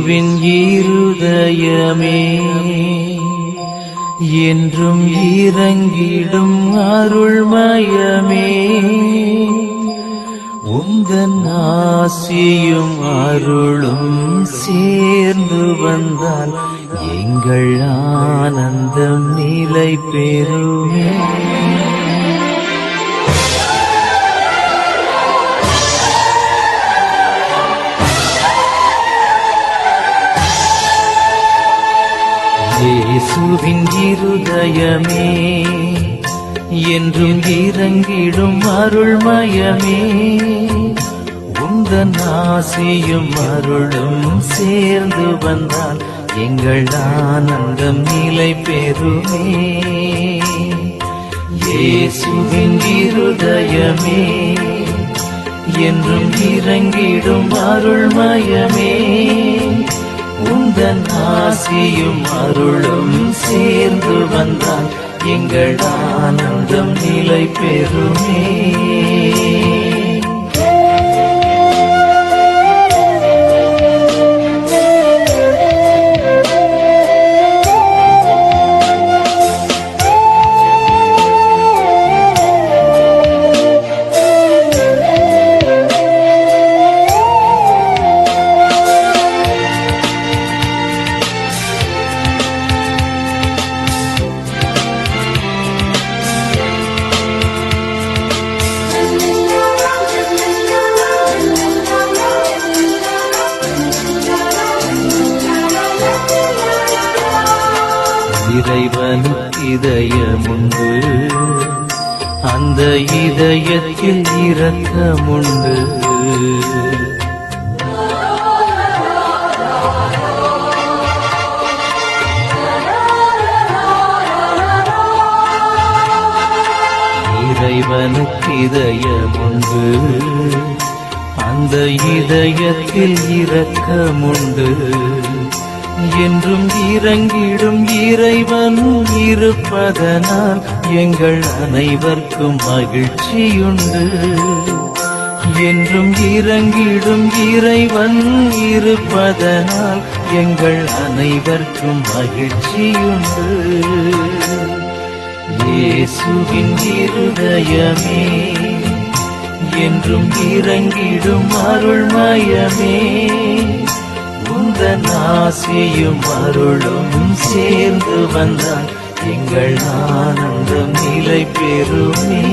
இயேசுவின் இருதயமே என்றும் இறங்கிடும் அருள்மயமே, உந்தன் ஆசியும் அருளும் சேர்ந்து வந்தால் எங்கள் ஆனந்தம் நிலை பெறுமே. இயேசுவின் இருதயமே என்றும் இறங்கிடும் அருள்மயமே, உந்தன் ஆசியும் அருளும் சேர்ந்து வந்தால் எங்கள் ஆனந்தம் நிலை பெறுமே. இயேசுவின் இருதயமே என்றும் இறங்கிடும் அருள்மயமே, உந்தன் ஆசியும் அருளும் சேர்ந்து வந்தால் எங்கள் ஆனந்தம் நிலை பெறுமே. இறைவனுக்கு இதயமுண்டு, அந்த இதயத்தில் இரக்கமுண்டு. இறைவனுக்கு இதயமுண்டு, அந்த இதயத்தில் இரக்கமுண்டு. என்றும் இறங்கிடும் இறைவன் இருப்பதனால் எங்கள் அனைவர்க்கும் மகிழ்ச்சியுண்டு. என்றும் இறங்கிடும் இறைவன் இருப்பதனால் எங்கள் அனைவர்க்கும் மகிழ்ச்சியுண்டு. இயேசுவின் இருதயமே என்றும் இறங்கிடும் அருள்மயமே, உந்தன் ஆசியும் அருளும் சேர்ந்து வந்தால் எங்கள் ஆனந்தம் நிலை பெறுமே.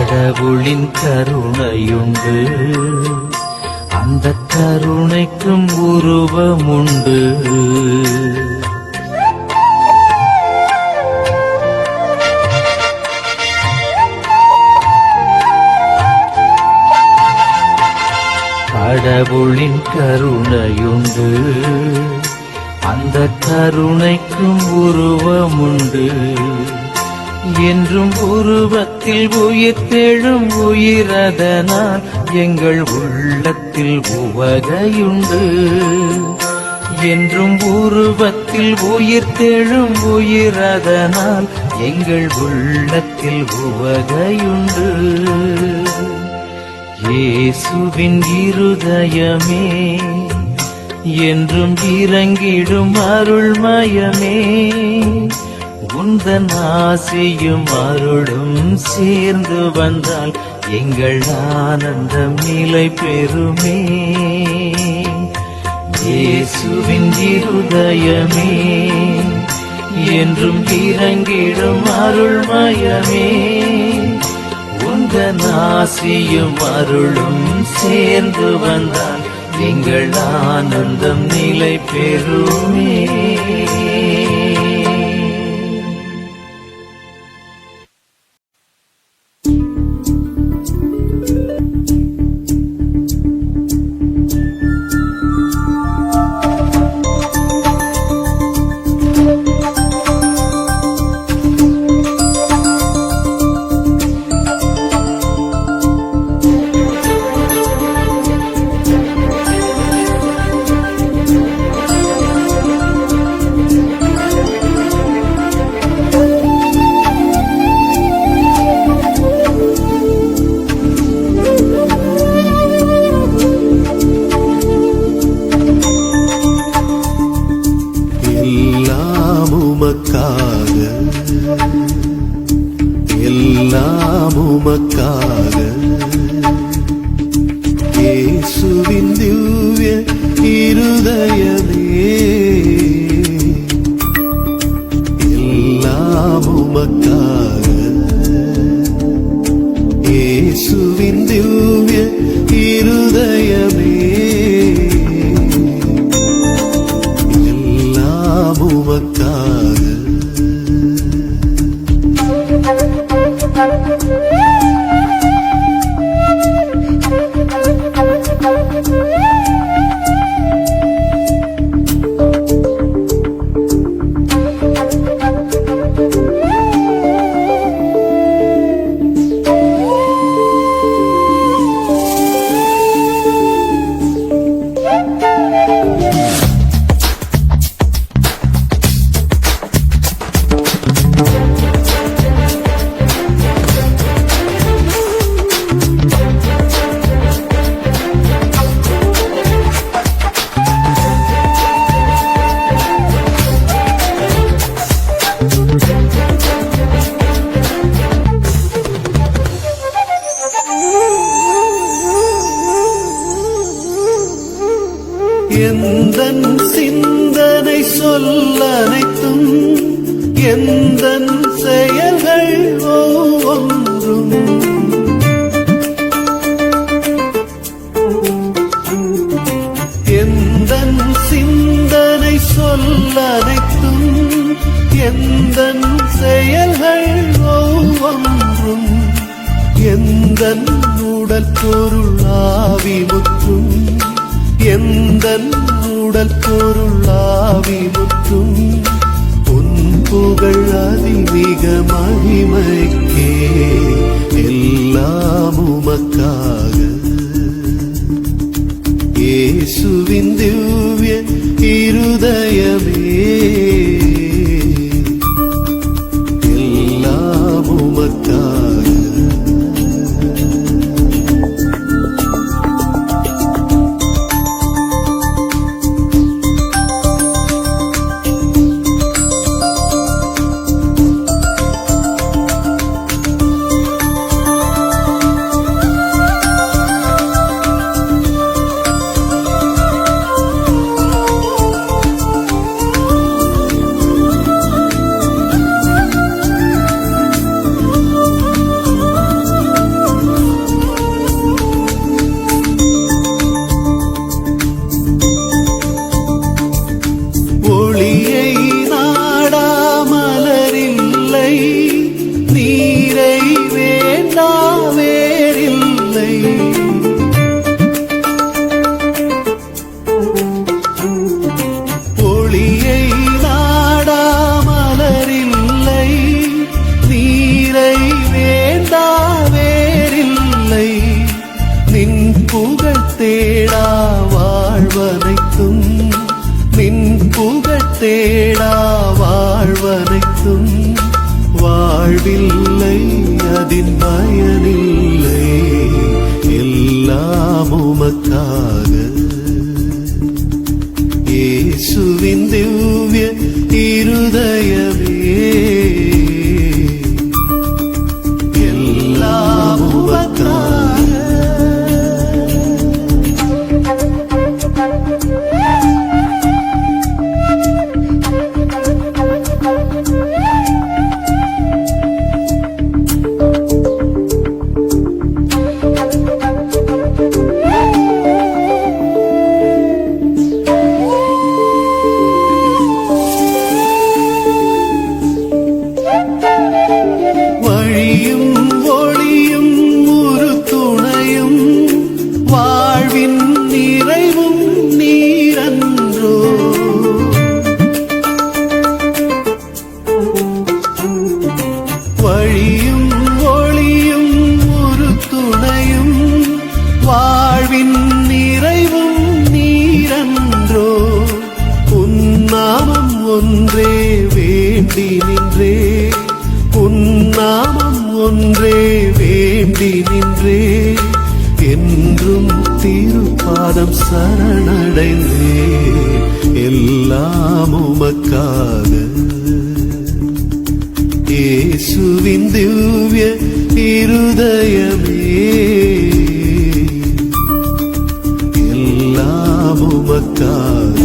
கடவுளின் கருணையுண்டு, அந்த கருணைக்கும் உருவமுண்டு. கடவுளின் கருணையுண்டு, அந்த கருணைக்கும் உருவமுண்டு. என்றும் உருவத்தில் உயிர்த்தெழும் உயிரதனால் எங்கள் உள்ளத்தில் உவகையுண்டு. என்றும் உருவத்தில் உயிர்த்தெழும் உயிரதனால் எங்கள் உள்ளத்தில் உவகையுண்டு. இயேசுவின் இருதயமே என்றும் இறங்கிடும் அருள்மயமே, உந்தன் ஆசியும் அருளும் சேர்ந்து வந்தால் எங்கள் ஆனந்தம் நிலை பெறுமே. இயேசுவின் இருதயமே என்றும் இறங்கிடும் அருள்மயமே, உந்தன் ஆசியும் அருளும் சேர்ந்து வந்தால் எங்கள் ஆனந்தம் நிலை பெறுமே. எல்லாம் உமக்காக இயேசுவின் திவ்ய இருதயமே, எல்லாம் உமக்காக இயேசுவின் திவ்ய இருதயமே, எல்லாம் உமக்காக. எந்தன் சிந்தனை சொல்லனைத்தும் எந்தன் செயல்கள் ஒவ்வொன்றும் எந்தன் சிந்தனை சொல்லனைத்தும் எந்தன் செயல்கள் ஒவ்வொன்றும் எந்தன் உடல் பொருள் ஆவி முற்றும் எந்தன் உடல் பொருள் ஆவி முற்றும் உன் புகழ் அதிமிக மகிமைக்கே, எல்லாம் உமக்காக இயேசுவின் திவ்ய இருதயமே, எல்லாம் உமக்காக. ஒளியை நாடாமலரில்லை, நீரை வேண்டா வேறில்லை, ஒளியை நாடாமலரில்லை, நீரை வேண்டா வேறில்லை, நின் புகழ் தேடா வாழ்வனைத்தும் நின் புகழ் தேடா வாழ்வனைத்தும் வாழ்வில்லை அதின் பயனில்லை, எல்லாம் உமக்காக இயேசுவின் திவ்ய இருதயமே, எல்லாம் உமக்காக. வாழ்வின் நிறைவும் நீரன்றோ. வழியும் ஒளியும் ஒரு துணையும் வாழ்வின் நிறைவும் நீரன்றோ. உன்னாமம் ஒன்றே வேண்டி நின்றே, உன்னாமம் ஒன்றே வேண்டி நின்றே, என்றும் திருப்பாதம் சரணடைந்தே, எல்லாம் உமக்காக. இயேசுவின் திவ்ய இருதயமே, எல்லாம் உமக்காக.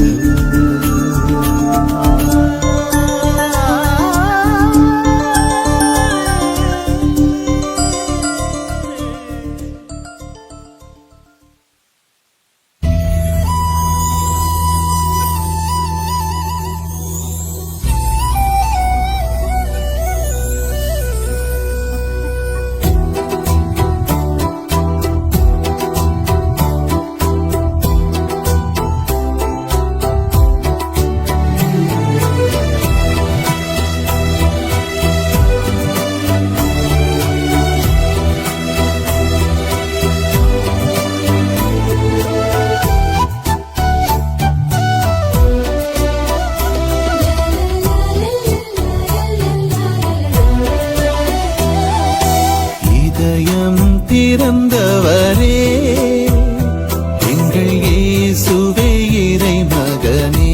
திறந்தவரே எங்கள் இயேசுவே இறை மகனே,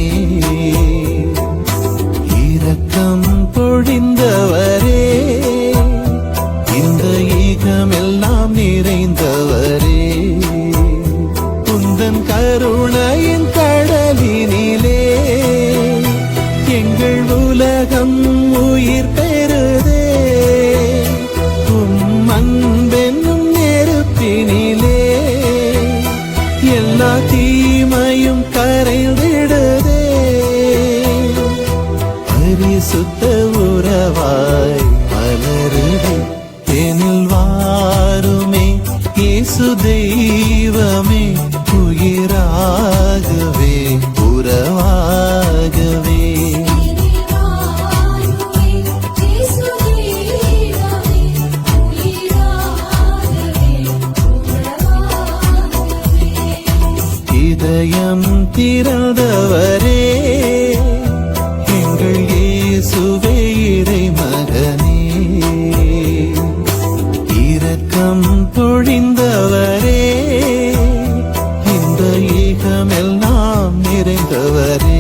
இரக்கம் பொழிந்தவரே இந்த ஈகமெல்லாம் நிறைந்தவரே, உந்தன் கருணையின் கடலினிலே எங்கள் உலகம் உயிர் பெறுதே, அன்பென்னும் நெருப்பினிலே எல்லா தீமையும் கரைந்திடுதே, பரிசுத்த உறவாய் மலருதே எனில் வாருமே இயேசு தெய்வமே, உயிராகவே உறவாகவே. இதயம் திறந்தவரே எங்கள் இயேசுவே இறை மகனே, இரக்கம் பொழிந்தவரே இந்த ஈகமெல்லாம் நிறைந்தவரே.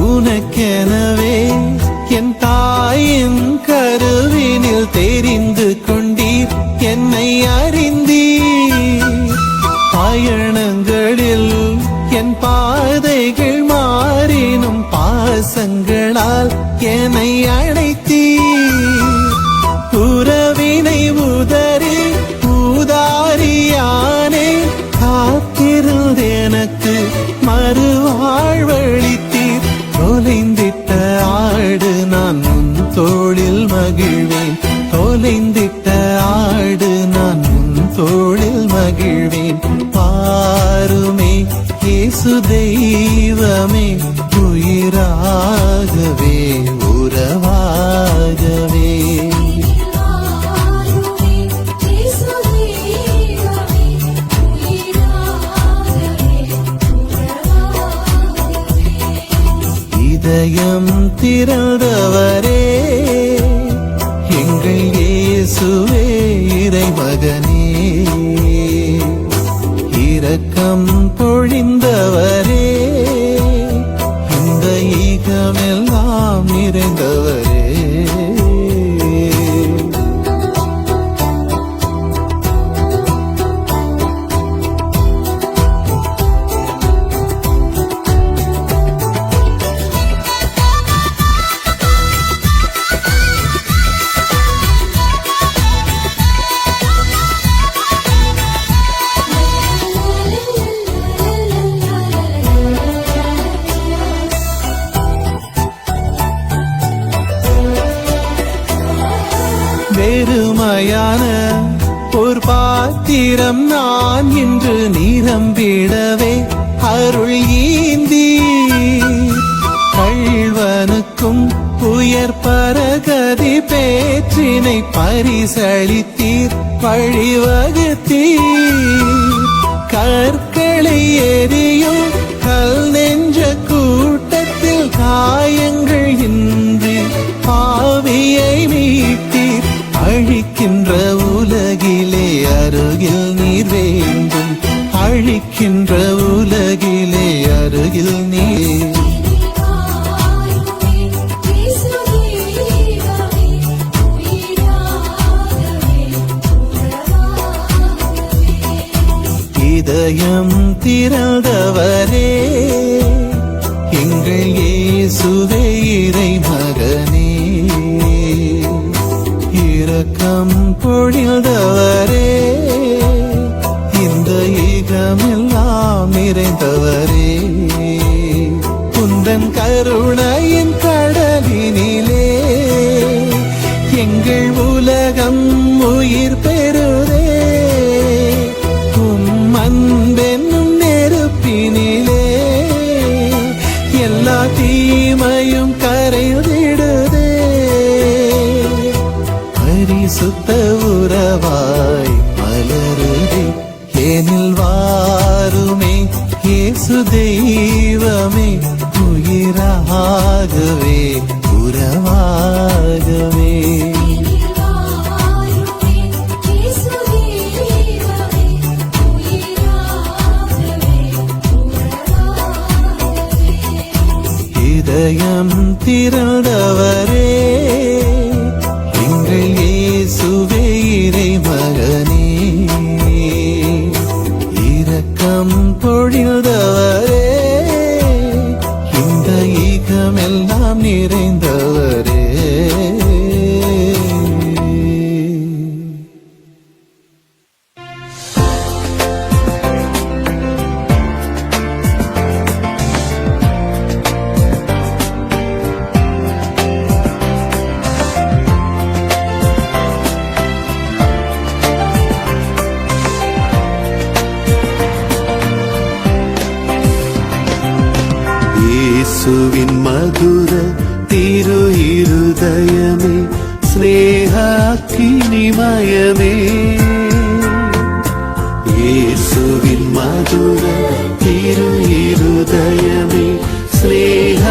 உனக்கெனவே என் தாயின் கருவினில் தெரிந்து கொண்டீர், என்னை அறிந்தீர், பயணங்களில் என் பாதைகள் மாறினும் பாசங்களால் என்னை அழைத்தீர், உறவினை உதறி ஊதாரியானே காத்திருந்து எனக்கு மறுவாழ்வளித்தீர், தொலைந்திட்ட ஆடு நான் உன் தோளில் மகிழ்வேன், தொலைந்திட்ட ஆடு நான் உன் தோளில் மகிழ்வேன், பாருமே இயேசு தெய்வமே, உயிராகவே உறவாகவே. இதயம் திறந்தவரே எங்கள் இயேசுவே இறை மகனே, இரக்கம் பொழிந்தவரே இந்த ஈகமெல்லாம் நிறைந்தவரே. பாத்திரம் நான் இன்று நிரம்பிடவே அருள் ஈந்தி கள்வனுக்கும் உயர் பரகதி பேற்றினை பரிசளித்தீர் வழிவகுத்தீர் கற்களை எரியும் கல் நெஞ்ச கூட்டத்தில் காயங்கள் இன்றி பாவியை மீட்டீர் அழிக்கின்ற உலகிலே அருகில் நீர் வேண்டும் அழிக்கின்ற உலகிலே அருகில் நீர் இதயம் திறந்தவரே எங்கள் இயேசுவே இறை மகனே இரக்கம் பொழிந்தவரே இந்த ஈகமெல்லாம் நிறைந்தவரே உந்தன் கருணையின் கடலினிலே எங்கள் உலகம் உயிர் பெறுதே அன்பென்னும் நெருப்பினிலே எல்லா தீமையும் கரைந்திடுதே பரிசுத்த உறவாய் மலருதே ஏனில் வாருமே இயேசு தெய்வமே உயிராகவே உறவாகவே இதயம் திறந்தவரே எங்கள் இயேசுவே இறை மகனே இரக்கம் பொழிந்தவரே இந்த ஈகமெல்லாம் நிறைந்தவரே இயேசுவின் மதுர திரு இருதயமே ஸ்நேகாக்கினிமயமே இயேசுவின் மதுர திரு இருதயமே ஸ்நேகாக்கினிமயமே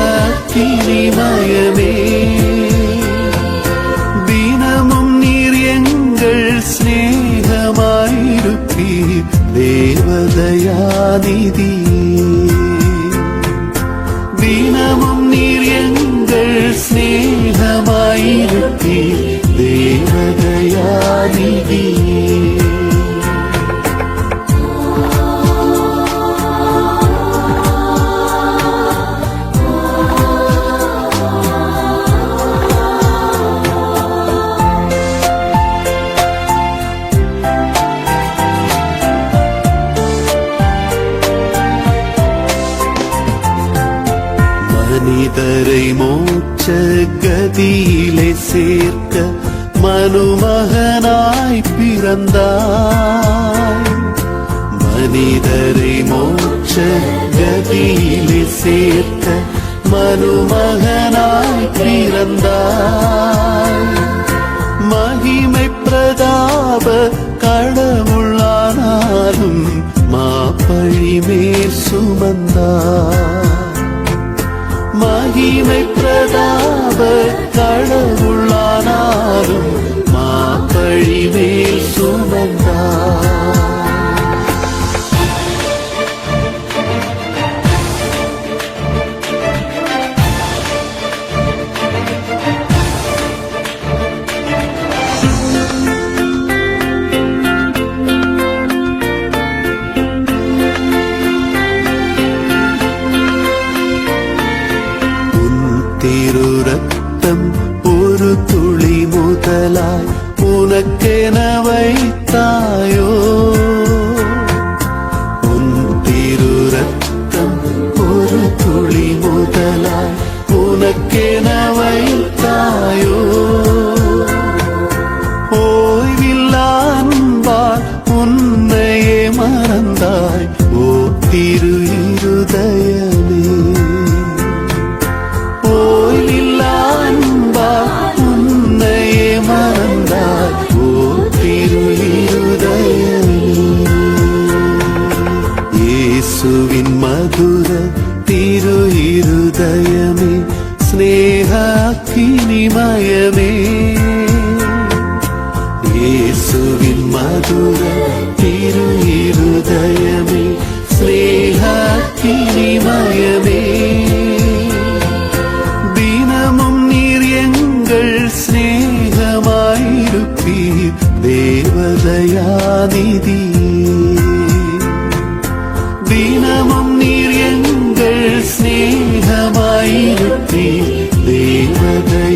தினமும் நீர் எங்கள் ஸ்நேகமாயிருப்பீர் தேவதயாநிதி தினமும் நீர் எங்கள் ஸ்நேகமாயிருப்பீர் தேவதயாநிதி மனிதரை மோட்ச கதியிலே சேர்க்க மனுமகனாய் பிறந்தாய் மனிதரை மோட்ச கதியிலே சேர்க்க மனுமகனாய் பிறந்தாய் மகிமை பிரதாப கடவுளானாலும் மாப்பழி மேல் சுமந்தாய் மகிமை பிரதாப கடவுளானாலும் மாப்பழி மேல் சுமந்தார் திரு ரத்தம் ஒரு துளி முதலாய் உனக்கென வைத்தாயோ உன் திரு ரத்தம் ஒரு துளி முதலாய் உனக்கென வைத்தாயோ ஓய்வில்லா அன்பால் உன் மறந்தாய் ஓ திரு இருதயமே ஓய்வில்லா அன்பா உன்னையே மறந்தாய் ஓ திரு இருதயமே இயேசுவின் மதுர திரு இருதயமே ஸ்நேகாக்கினிமயமே இயேசுவின் மதுர திரு இருதயமே ஸ்நேகாக்கினிமயமே தினமும் நீர் எங்கள் ஸ்நேகமாயிருப்பீர் தேவதயாநிதி தினமும் நீர் எங்கள் ஸ்நேகமாயிருப்பீர் தேவதயாநிதி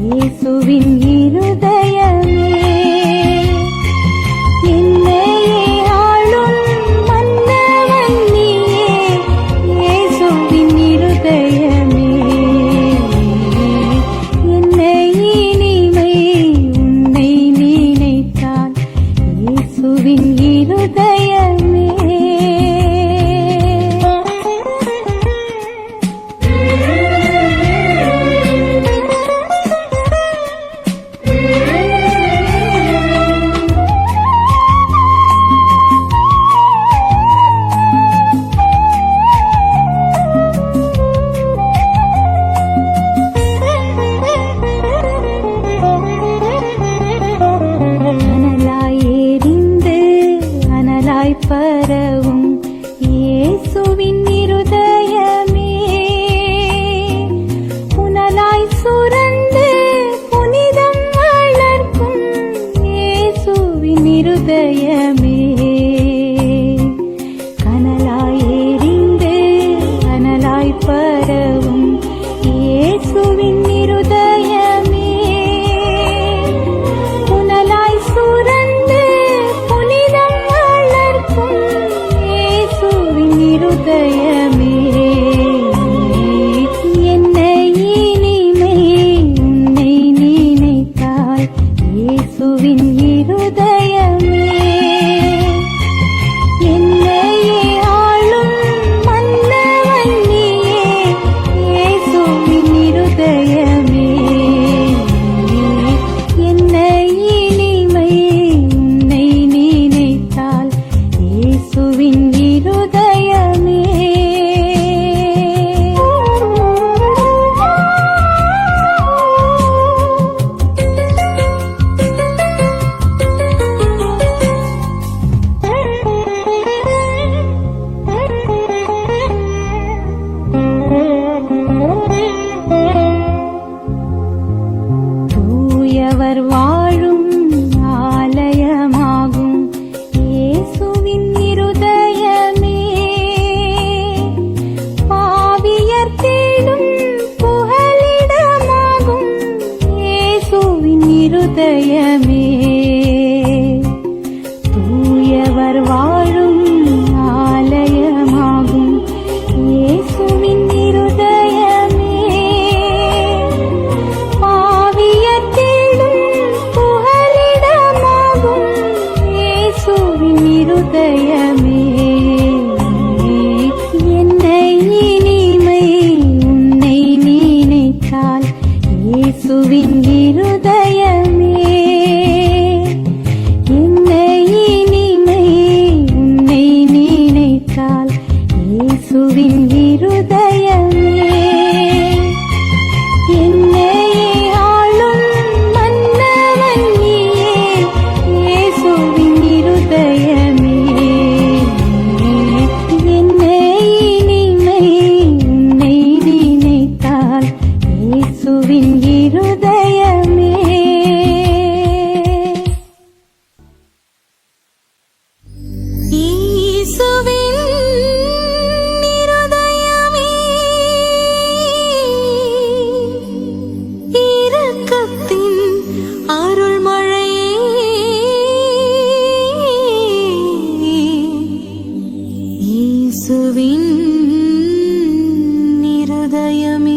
இயேசுவின் இருதயமே. என்னையே ஆளும் மன்னவன் நீயே, இயேசுவின் இருதயமே. என்னை இனிமை உன்னை நினைத்தால் இயேசுவின் இருதயமே. அனலாய் எரிந்து அனலாய் பரவும் இயேசுவின் இருதயமே. புனலாய் சுரந்து புனிதம் வளர்க்கும் இயேசுவின் இருதயமே. கனலாய் எரிந்து அனலாய் பரவும் இயேசுவின் இருதயமே. புனலாய் சுரந்து புனிதம் வளர்க்கும் இயேசுவின் இருதயமே. என்னை இனிமை உன்னை நினைத்தால் இயேசுவின் இருதயமே. என்னையே ஆளும் மன்னவன் நீயே, இயேசுவின் இருதயமே. என்னை இனிமை உன்னை நினைத்தால் இயேசுவின் இருதயமே. தூயவர் வாழும் ஆலயமாகும் இயேசுவின் இருதயமே. பாவியர் தேடும் புகலிடமாகும் இயேசுவின் இருதயமே. தூயவர் வாழும் ஆலயமாகும் இயேசுவின் இருதயமே. பாவியர் தேடும் புகலிடமாகும் இயேசுவின் இருதயமே. என்னை இனிமை உன்னை நினைத்தால் இயேசுவின் இருதயமே. என்னை இனிமை உன்னை நினைத்தால் இயேசுவின் இருதயமே. என்னையே ஆளும் மன்னவன் நீயே, இயேசுவின் இருதயமே. என்னை இனிமை உன்னை நினைத்தால் இயேசுவின் இருதயமே. இயேசுவின் இருதயமே, இரக்கத்தின் அருள்மழையே. இயேசுவின் இருதயமே.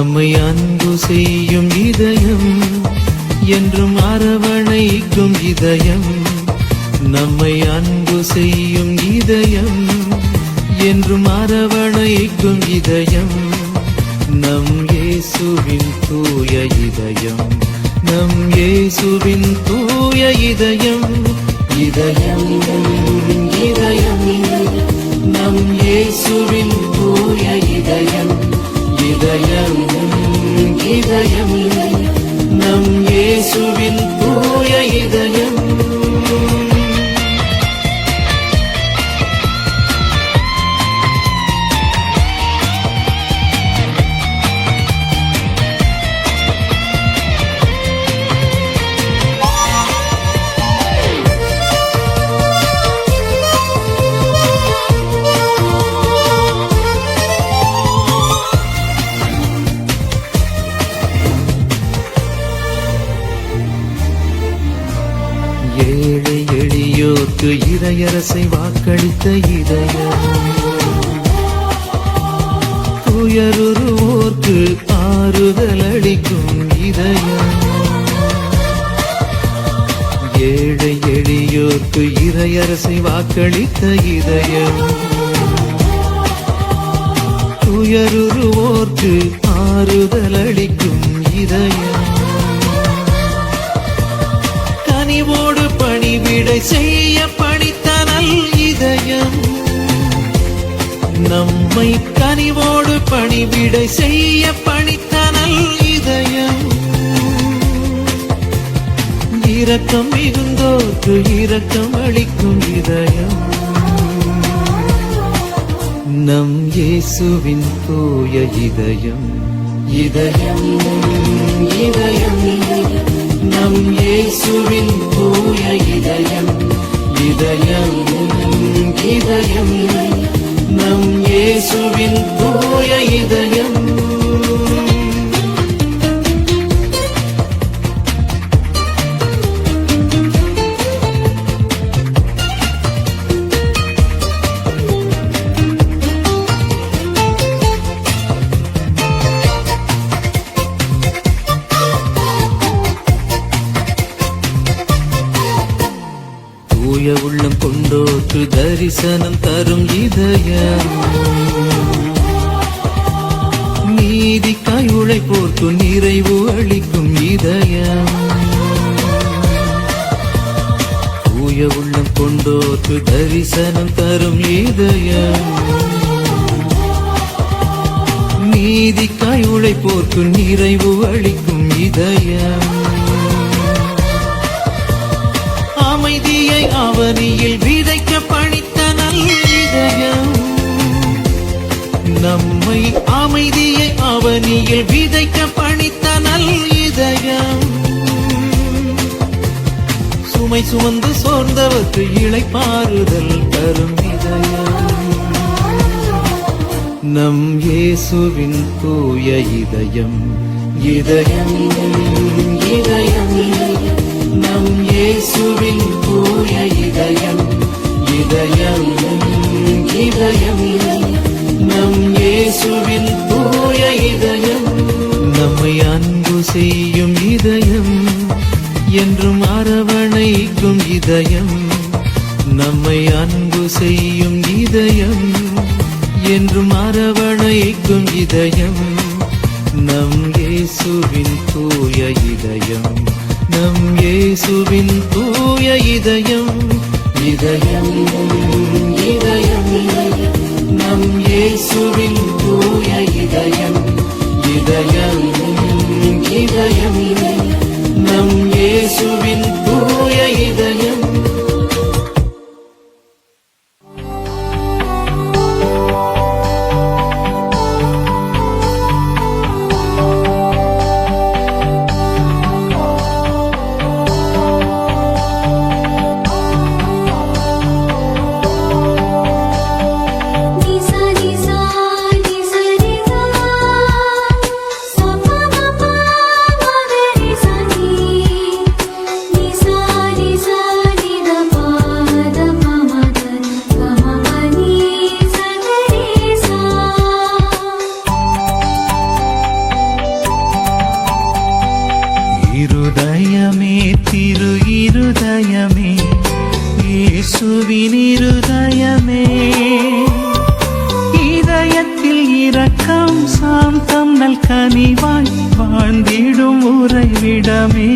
நம்மை அன்பு செய்யும் இதயம், என்றும் அரவணைக்கும் இதயம். நம்மை அன்பு செய்யும் இதயம், என்றும் அரவணைக்கும் இதயம். நம் இயேசுவின் தூய இதயம், நம் இயேசுவின் தூய இதயம். இதயம் இதயம் நம் இயேசுவின் தூய இதயம். இதயம் இதயம் நம் இயேசுவின் தூய இதயம். ஏழை எளியோர்க்கு இறையரசை வாக்களித்த இதயம், துயருவோர்க்கு ஆறுதல் அளிக்கும் இதயம். ஏழை எளியோர்க்கு இறையரசை வாக்களித்த இதயம், துயருவோர்க்கு ஆறுதல் அளிக்கும் இதயம். கனிவோடு பணிவிடை செய்ய பணித்த நல் இதயம், நம்மை கனிவோடு பணிவிடை செய்ய பணித்த நல் இதயம். இரக்கம் மிகுந்தோர்க்கு இரக்கம் அளிக்கும் இதயம். நம் இயேசுவின் தூய இதயம். இதயம் இதயம் நம் இயேசுவின் தூய இதயம். இதயம் இதயம் நம் இயேசுவின் தூய இதயம். தூய உள்ளம் கொண்டோற்று தரிசனம் தரும் இதயம். நீதிக்காய் உழைப்போர்க்கு நிறைவு அளிக்கும் இதயம். தூய உள்ளம் கொண்டோற்று தரிசனம் தரும் இதயம். நீதிக்காய் உழைப்போர்க்கு நிறைவு அளிக்கும் இதயம். அமைதியை அவனியில் விதைக்க பணித்த நல் இதயம். நம்மை அமைதியை அவனியில் விதைக்க பணித்த நல் இதயம். சுமை சுமந்து சோர்ந்தவர்க்கு இளைப்பாறுதல் தரும் இதயம். நம் இயேசுவின் தூய இதயம். இதயம் இதயம் நம் இயேசுவின் தூய இதயம். இதயம் இதயம் நம் இயேசுவின் தூய இதயம். நம்மை அன்பு செய்யும் இதயம், என்றும் அரவணைக்கும் இதயம். நம்மை அன்பு செய்யும் இதயம், என்றும் அரவணைக்கும் இதயம். நம் இயேசுவின் தூய இதயம். நம் இயேசுவின் தூய இதயம். இதயம் இதயம் நம் இயேசுவின் தூய இதயம். இதயம் இதயம் நம் இயேசுவின் தூய இதயம். Sa இருதயமே இயேசுவின் இருதயமே இதயத்தில் இரக்கம் சாந்தம் நல் கனிவாய் வாழ்ந்திடும் உறைவிடமே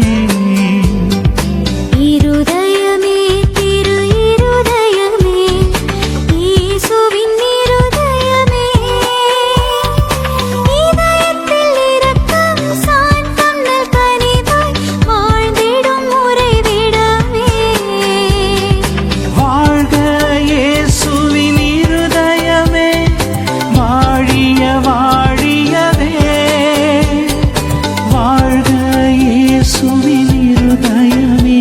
இருதயமே திரு இருதயமே இயேசுவின் இருதயமே இதயத்தில் இரக்கம் சாந்தம் நல் கனிவாய் வாழ்ந்திடும் உறைவிடமே வாழ்க இயேசுவின் இருதயமே வாழிய வாழியவே வாழ்க இயேசுவின் இருதயமே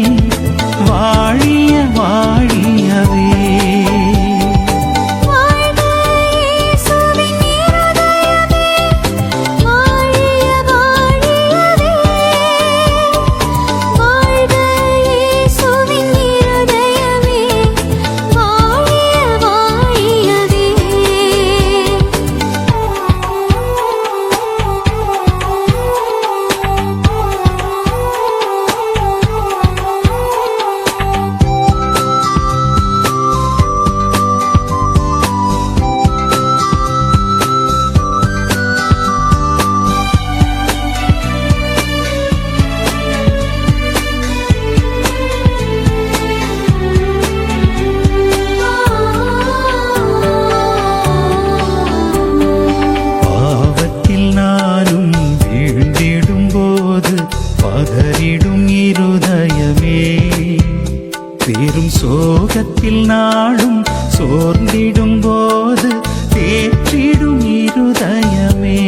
வாழிய வாழியவே வாழ்க இயேசுவின் இருதயமே வாழிய வாழியவே வாழ்க இயேசுவின் இருதயமே வாழிய வாழியவே பாவத்தில் நானும் வீழ்ந்திடும் போது பதறிடும் இருதயமே பெரும் சோகத்தில் நாளும் சோர்ந்திடும் போது தேற்றிடும் இருதயமே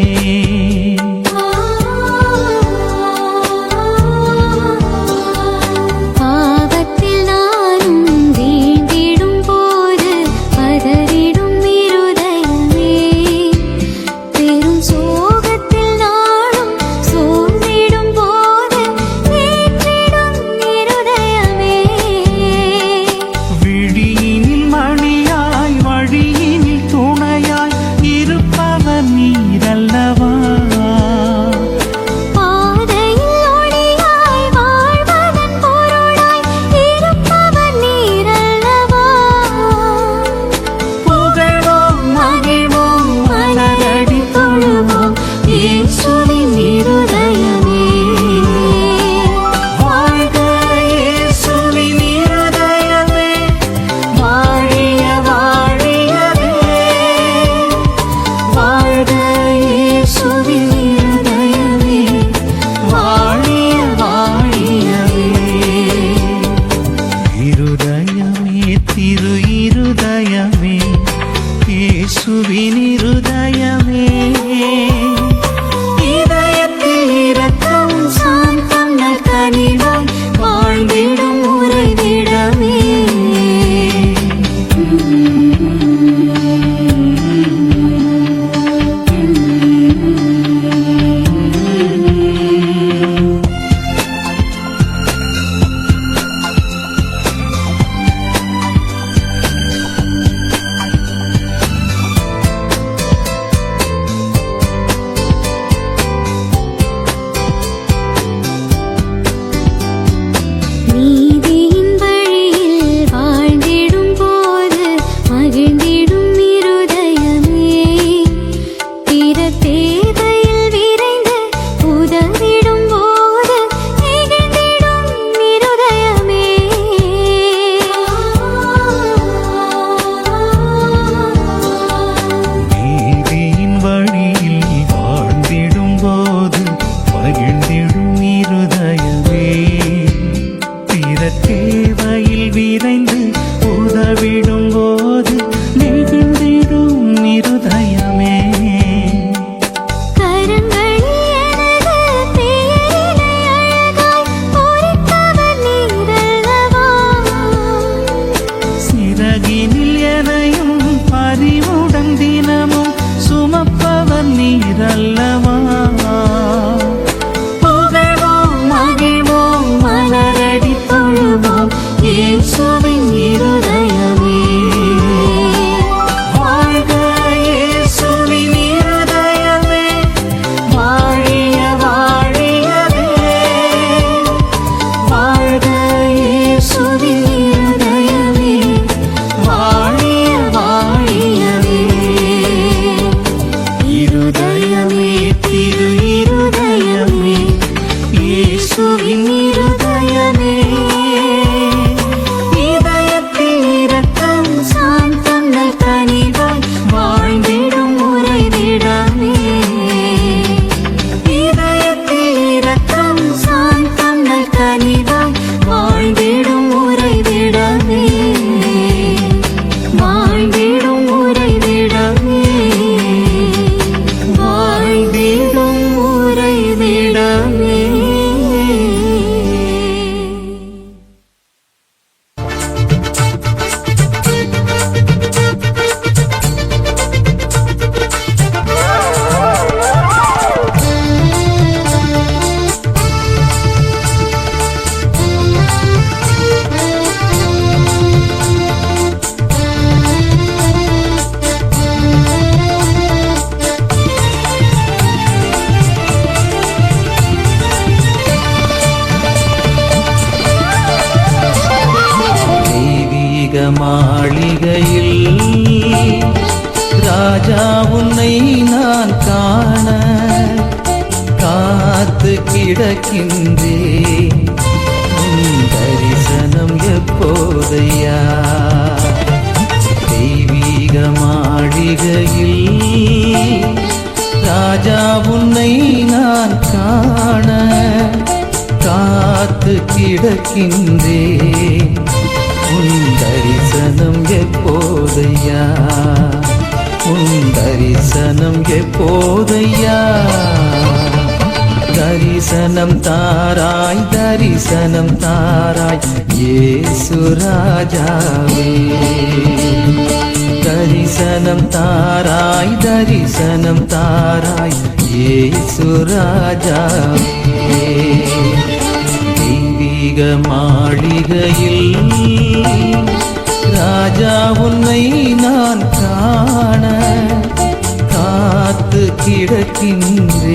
பாவத்தில் நானும் வீழ்ந்திடும் போது பதறிடும் இருதயமே பெரும் சோகத்தில் நாளும் சோர்ந்திடும் போது தேற்றிடும் இருதயமே விழியினில் மணியாய் வழியினில் துணையாய் இருப்பவர் நீரல்லவா பாதையில் ஒளியாய் வாழ்வதன் பொருளாய் இருப்பவர் நீரல்லவா புகழ்வோம் மகிழ்வோம் மலரடி தொழுவோம் இயேசுவின் இருதயமே வாழ்க இயேசுவின் இருதயமே வாழிய வாழியவே வாழ்க இயேசுவின் இருதயமே வாழிய வாழியவே இருதயமே திரு இருதயமே இயேசுவின் இருதயமே இதயத்தில் இரக்கம் சாந்தம் நல் கனிவாய் வாழ்ந்திடும் உறைவிடமே நீதியின் வழியில் வாழ்ந்திடும் போது மகிழ்ந்திடும் இருதயமே பிற தேவையில் விரைந்து உதவிடும் போது நெகிழ்ந்திடும் இருதயமே நீதியின் வழியில் வாழ்ந்திடும் போது மகிழ்ந்திடும் இருதயமே பிற தேவையில் விரைந்து உதவிடும் போது நெகிழ்ந்திடும் இருதயமே கரங்களில் எனது பெயரினை அழகாய் பொறித்தவர் நீரல்லவா சிறகினில் எனையும் பறிவுடன் தினமும் சுமப்பவர் நீரல்லவா புகழ்வோம் மகிழ்வோம் மலரடி தொழுவோம் இயேசுவின் இருதயமே மாளிகையில் ராஜா உன்னை நான் காண காத்து கிடக்கின்றேன். உன் தரிசனம் எப்போதையா? தெய்வீக மாளிகையில் ராஜா உன்னை நான் காண காத்து கிடக்கின்றேன். உன் தரிசனம் எப்போதையா? உன் தரிசனம் எப்போதையா? தரிசனம் தாராய், தரிசனம் தாராய் இயேசு ராஜாவே. தரிசனம் தாராய், தரிசனம் தாராய் இயேசு ராஜாவே. தெய்வீக மாளிகையில் ராஜா உன்னை நான் காண காத்து கிடக்கின்றேன்.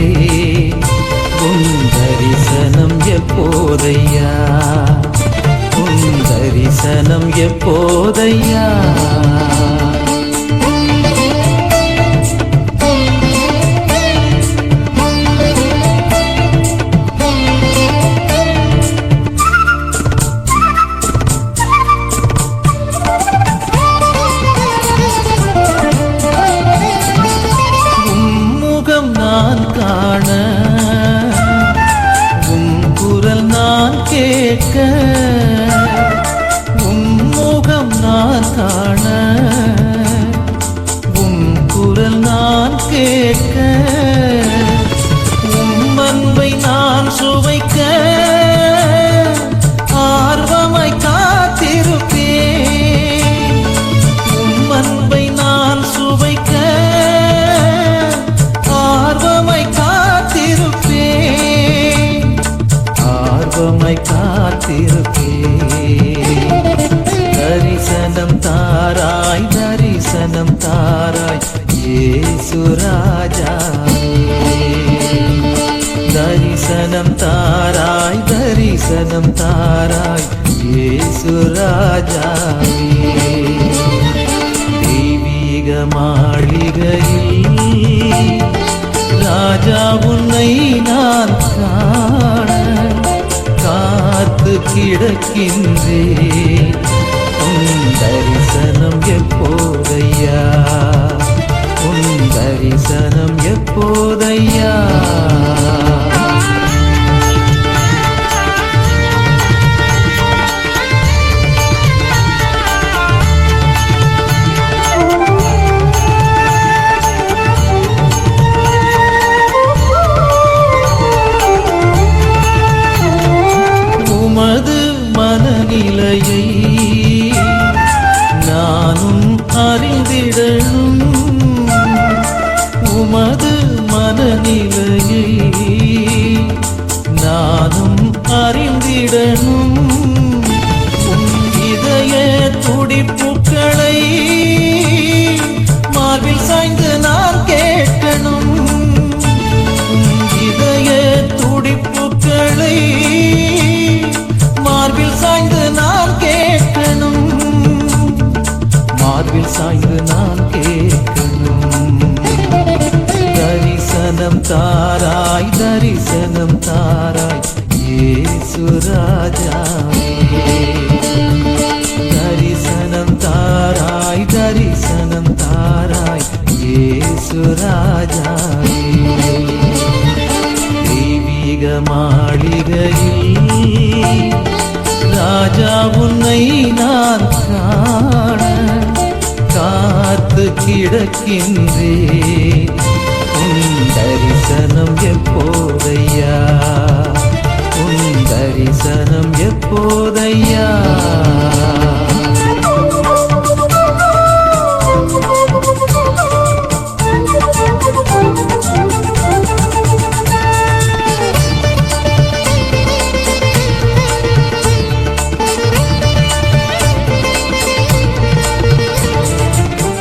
உன் தரிசனம் எப்போதையா? உன் தரிசனம் எப்போதையா? நான் காண உன் குரல் நான் கேட்க, உன் முகம் நான் காண உன் குரல் நான் கேட்க, உன் அன்பை நான் சுவைக்க ஆர்வமாய் காத்திருப்பேன். உன் அன்பை நான் சுவைக்க காத்திருப்பேன். தரிசனம் தாராய், தரிசனம் தாராய் இயேசு ராஜாவே. தரிசனம் தாராய், தரிசனம் தாராய் இயேசு ராஜாவே. தெய்வீக மாளிகையில் ராஜா உன்னை நான் காண காத்து கிடக்கின்றேன். உன் தரிசனம் எப்போதையா? உன் தரிசனம் எப்போதையா? உமது மனநிலையை நானும் அறிந்திடணும். உமது மனநிலையை நானும் அறிந்திடணும். உன் இதய துடிப்புக்களை மார்பில் சாய்ந்து நான் கேட்கணும். உன் இதய துடிப்புக்களை மார்பில் சாய்ந்து நான் கேட்கணும். மார்பில் சாய்ந்து நான் கேட்கணும். தரிசனம் தாராய், தரிசனம் தாராய் இயேசு ராஜாவே. தரிசனம் தாராய், தரிசனம் தாராய் இயேசு ராஜாவே. தெய்வீக மாளிகையில் ராஜா உன்னை நான் காண காத்து கிடக்கின்றேன். உன் தரிசனம் எப்போதையா? உன் தரிசனம் எப்போதையா?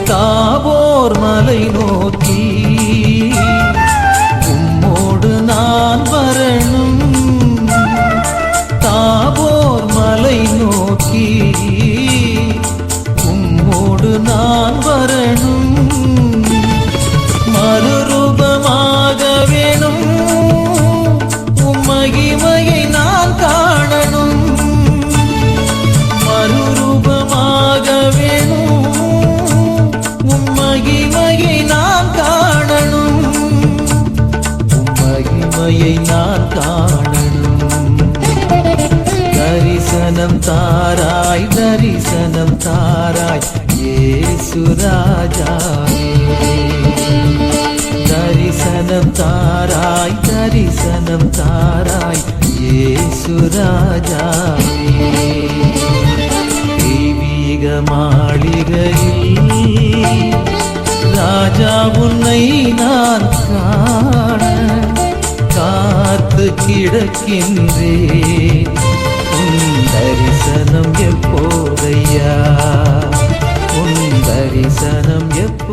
தாபோர் மலை நோக்கி உம்மோடு நான் வரணும். தாபோர் மலை நோக்கி உம்மோடு நான் வரணும், மறுரூபமாக வேணும், உம் மகிமையை நான் காணணும், மறுரூபமாக வேணும், உம் மகிமையை நான் காணணும், உம் மகிமையை நான் காணணும். தரிசனம் தாராய், தரிசனம் தாராய் இயேசு ராஜாவே. தரிசனம் தாராய், தரிசனம் தாராய் இயேசு ராஜாவே. தெய்வீக மாளிகையில் ராஜா உன்னை நான் காண காத்து கிடக்கின்றேன். உன் தரிசனம் எப்போதையா, உன் தரிசனம் எப்போ